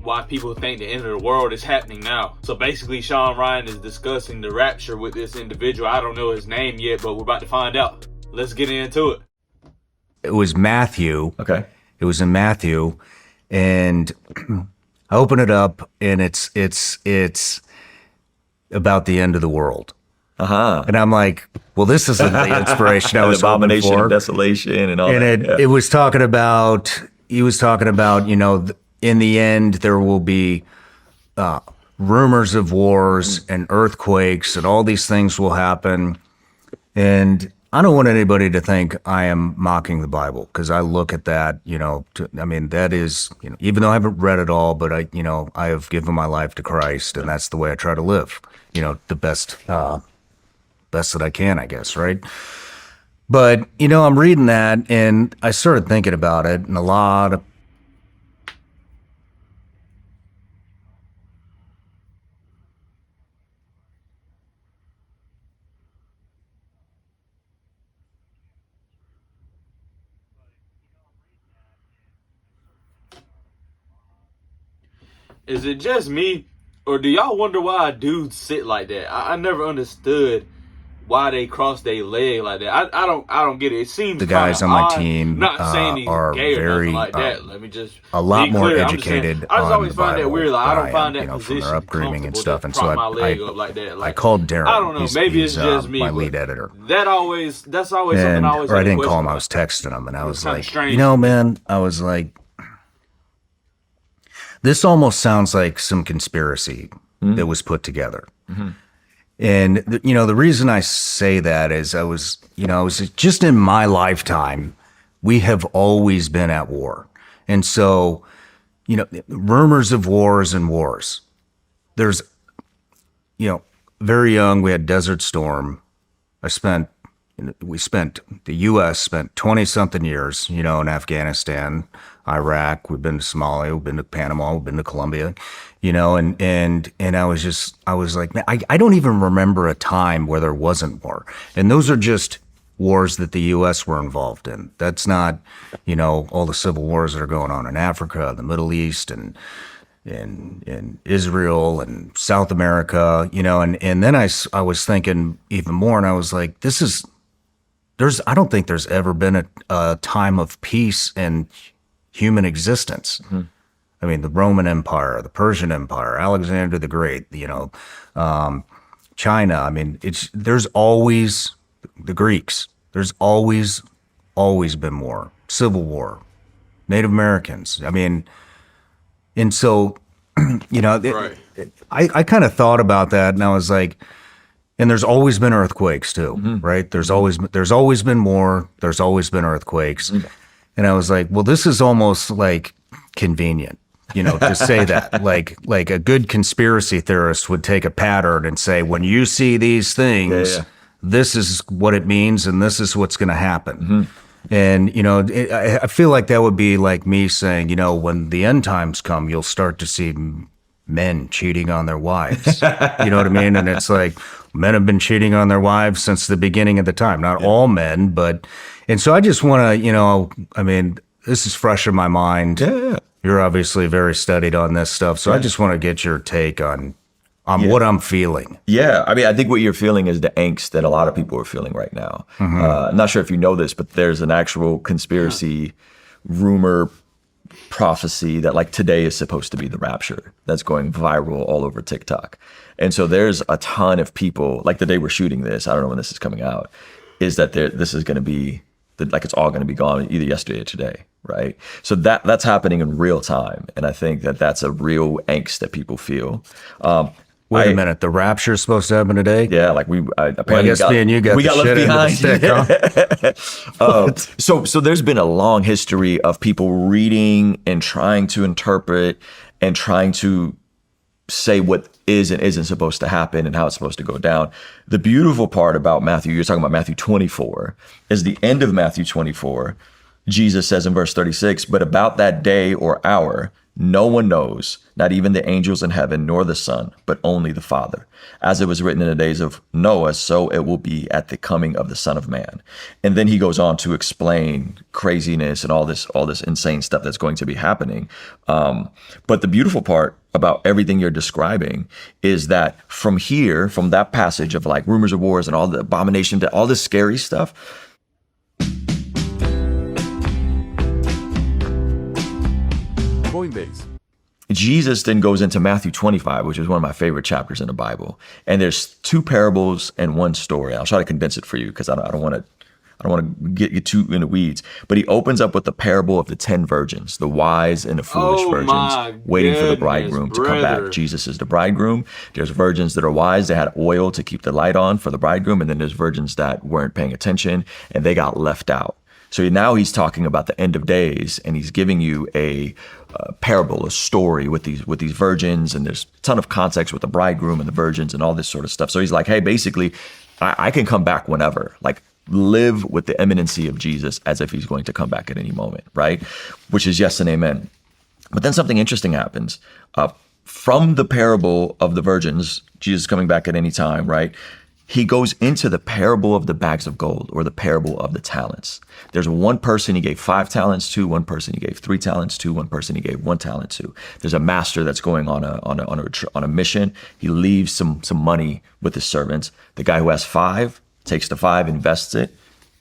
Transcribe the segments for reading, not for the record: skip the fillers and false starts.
why people think the end of the world is happening now. So basically, Shawn Ryan is discussing the rapture with this individual. I don't know his name yet, but we're about to find out. Let's get into it. It was Matthew. Okay. It was in Matthew, and I open it up, and it's about the end of the world. And I'm like, well, this isn't the inspiration I was hoping abomination for. of desolation and all that. And it was talking about, he was talking about, you know, in the end, there will be rumors of wars and earthquakes and all these things will happen. And I don't want anybody to think I am mocking the Bible, because I look at that, you know, I mean, that is, you know, even though I haven't read it all, but I have given my life to Christ, and that's the way I try to live, you know, the best that I can, I guess, right? But, you know, I'm reading that, and I started thinking about it, and a lot of Is it just me, or do y'all wonder why dudes sit like that? I never understood why they cross their leg like that. I don't get it. It seems the guys on my odd. team Not saying he's are gay or very nothing like that. Let me just a lot be more clear. I'm just saying, educated I just on always the find that Bible weird. Like, I than don't find am, that you know, from position their upbringing and stuff. And prop so my leg up like that. Like, I called Darren. I don't know. Maybe it's just me. My lead editor. That's always something I always. Or I had a didn't call him. question I was texting him, and I was like, strange you know, to me. man, I was like, this almost sounds like some conspiracy that was put together. And, you know, the reason I say that is I was just in my lifetime, we have always been at war. And so, you know, rumors of wars and wars. There's, you know, very young, we had Desert Storm. The U.S. spent 20-something years, you know, in Afghanistan, Iraq. We've been to Somalia, we've been to Panama, we've been to Colombia, you know, and I was like, man, I don't even remember a time where there wasn't war. And those are just wars that the U.S. were involved in. That's not, you know, all the civil wars that are going on in Africa, the Middle East, and in Israel and South America, you know, and then I was thinking even more, and I was like, I don't think there's ever been a time of peace in human existence. I mean, the Roman Empire, the Persian Empire, Alexander the Great, you know, China. I mean, there's always the Greeks. There's always been war, civil war, Native Americans. I mean, and so, you know, Right. I kind of thought about that, and I was like, and there's always been earthquakes too, right? There's always been war. There's always been earthquakes. And I was like, well, this is almost like convenient, you know, to say that. Like a good conspiracy theorist would take a pattern and say, when you see these things, this is what it means, and this is what's going to happen. And, you know, I feel like that would be like me saying, you know, when the end times come, you'll start to see men cheating on their wives. You know what I mean? And it's like, men have been cheating on their wives since the beginning of the time. Not all men, but, and so I just want to, you know, I mean, this is fresh in my mind. You're obviously very studied on this stuff. So I just want to get your take on what I'm feeling. Yeah, I mean, I think what you're feeling is the angst that a lot of people are feeling right now. I'm not sure if you know this, but there's an actual conspiracy rumor prophecy that like today is supposed to be the rapture that's going viral all over TikTok. And so there's a ton of people, like the day we're shooting this, I don't know when this is coming out, is that this is going to be, like it's all going to be gone either yesterday or today, right? So that's happening in real time. And I think that that's a real angst that people feel. Wait a minute, the rapture is supposed to happen today? Yeah, like apparently I guess me and you got the left shit behind. Stick, huh? So there's been a long history of people reading and trying to interpret and trying to say what is and isn't supposed to happen and how it's supposed to go down. The beautiful part about Matthew, you're talking about Matthew 24, is the end of Matthew 24. Jesus says in verse 36, but about that day or hour, No one knows, not even the angels in heaven, nor the Son, but only the Father. As it was written in the days of Noah, so it will be at the coming of the Son of Man. And then he goes on to explain craziness and all this insane stuff that's going to be happening. But the beautiful part about everything you're describing is that from here, from that passage of like rumors of wars and all the abomination, all this scary stuff, Coinbase. Jesus then goes into Matthew 25, which is one of my favorite chapters in the Bible. And there's two parables and one story. I'll try to condense it for you because I don't want to get too in the weeds. But he opens up with the parable of the 10 virgins, the wise and the foolish virgins, waiting for the bridegroom to come back. Jesus is the bridegroom. There's virgins that are wise. They had oil to keep the light on for the bridegroom. And then there's virgins that weren't paying attention and they got left out. So now he's talking about the end of days, and he's giving you a parable, a story with these virgins, and there's a ton of context with the bridegroom and the virgins and all this sort of stuff. So he's like, hey, basically, I can come back whenever. Like, live with the imminency of Jesus as if he's going to come back at any moment, right? Which is yes and amen. But then something interesting happens. From the parable of the virgins, Jesus coming back at any time, right? He goes into the parable of the bags of gold, or the parable of the talents. There's one person he gave 5 talents to, one person he gave 3 talents to, one person he gave 1 talent to. There's a master that's going on a mission. He leaves some money with his servants. The guy who has 5 takes the 5, invests it,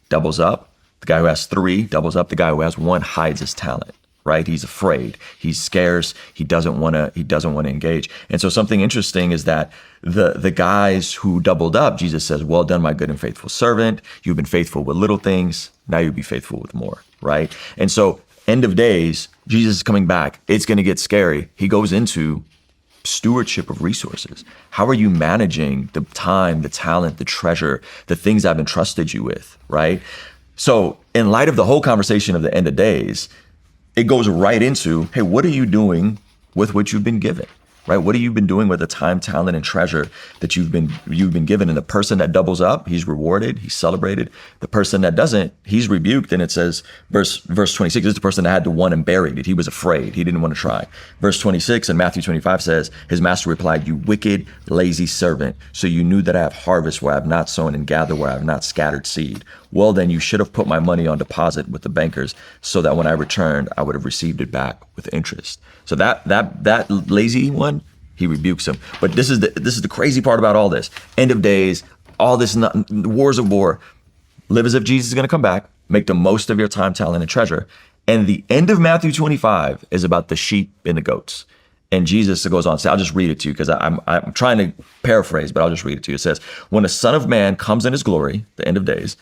doubles up. The guy who has 3 doubles up. The guy who has 1 hides his talent. Right? He's afraid. He's scarce. He doesn't want to engage. And so something interesting is that the guys who doubled up, Jesus says, well done, my good and faithful servant. You've been faithful with little things. Now you'll be faithful with more. Right? And so end of days, Jesus is coming back. It's going to get scary. He goes into stewardship of resources. How are you managing the time, the talent, the treasure, the things I've entrusted you with? Right? So in light of the whole conversation of the end of days, it goes right into, hey, what are you doing with what you've been given, right? What have you been doing with the time, talent, and treasure that you've been given? And the person that doubles up, he's rewarded, he's celebrated. The person that doesn't, he's rebuked. And it says, verse 26, this is the person that had the one and buried it. He was afraid. He didn't want to try. Verse 26 in Matthew 25 says, his master replied, you wicked, lazy servant. So you knew that I have harvest where I have not sown and gather where I have not scattered seed. Well, then you should have put my money on deposit with the bankers so that when I returned, I would have received it back with interest. So that lazy one, he rebukes him. But this is the crazy part about all this. End of days, all this wars of war. Live as if Jesus is going to come back. Make the most of your time, talent, and treasure. And the end of Matthew 25 is about the sheep and the goats. And Jesus goes on to say, I'll just read it to you because I'm trying to paraphrase, but I'll just read it to you. It says, when the Son of Man comes in his glory, the end of days,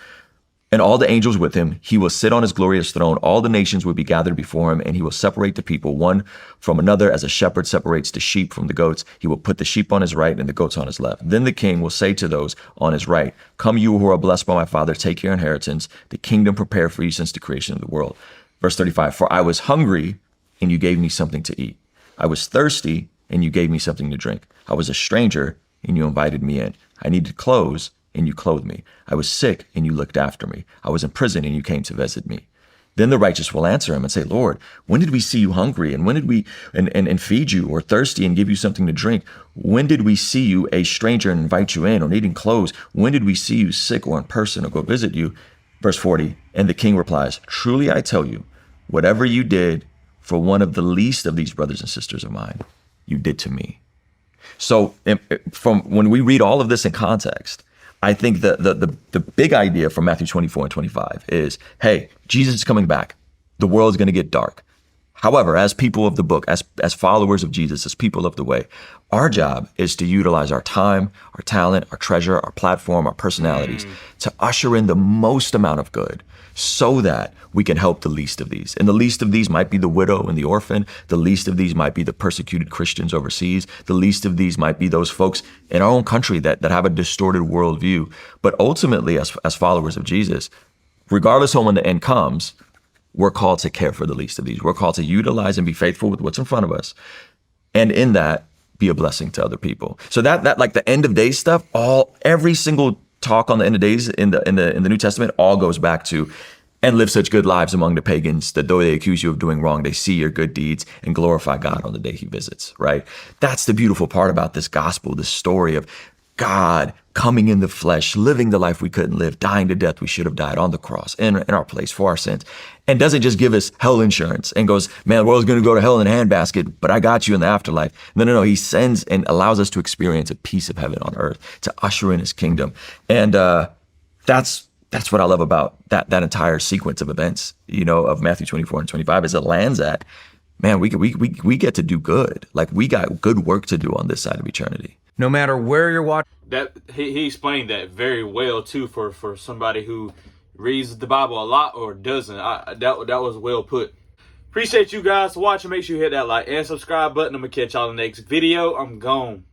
and all the angels with him, he will sit on his glorious throne. All the nations will be gathered before him, and he will separate the people one from another as a shepherd separates the sheep from the goats. He will put the sheep on his right and the goats on his left. Then the king will say to those on his right, come you who are blessed by my Father, take your inheritance, the kingdom prepared for you since the creation of the world. Verse 35, for I was hungry, and you gave me something to eat. I was thirsty, and you gave me something to drink. I was a stranger, and you invited me in. I needed clothes, and you clothed me. I was sick, and you looked after me. I was in prison, and you came to visit me. Then the righteous will answer him and say, Lord, when did we see you hungry? And when did we and feed you, or thirsty and give you something to drink? When did we see you a stranger and invite you in, or needing clothes? When did we see you sick or in person or go visit you? Verse 40, and the king replies, truly I tell you, whatever you did for one of the least of these brothers and sisters of mine, you did to me. So from when we read all of this in context, I think the big idea from Matthew 24 and 25 is, hey, Jesus is coming back. The world is going to get dark. However, as people of the book, as followers of Jesus, as people of the way, our job is to utilize our time, our talent, our treasure, our platform, our personalities to usher in the most amount of good so that we can help the least of these. And the least of these might be the widow and the orphan. The least of these might be the persecuted Christians overseas. The least of these might be those folks in our own country that have a distorted worldview. But ultimately, as followers of Jesus, regardless of when the end comes, we're called to care for the least of these. We're called to utilize and be faithful with what's in front of us. And in that, be a blessing to other people. So that like the end of days stuff, every single talk on the end of days in the New Testament all goes back to and live such good lives among the pagans that though they accuse you of doing wrong, they see your good deeds and glorify God on the day he visits, right? That's the beautiful part about this gospel, this story of God coming in the flesh, living the life we couldn't live, dying the death we should have died on the cross in our place for our sins, and doesn't just give us hell insurance and goes, man, the world's going to go to hell in a handbasket, but I got you in the afterlife. No. He sends and allows us to experience a piece of heaven on earth, to usher in his kingdom. And that's what I love about that entire sequence of events, of Matthew 24 and 25, is it lands at, man, we get to do good. Like, we got good work to do on this side of eternity. No matter where you're watching. That he explained that very well too for somebody who reads the Bible a lot or doesn't. That was well put. Appreciate you guys for watching. Make sure you hit that like and subscribe button. I'm gonna catch y'all in the next video. I'm gone.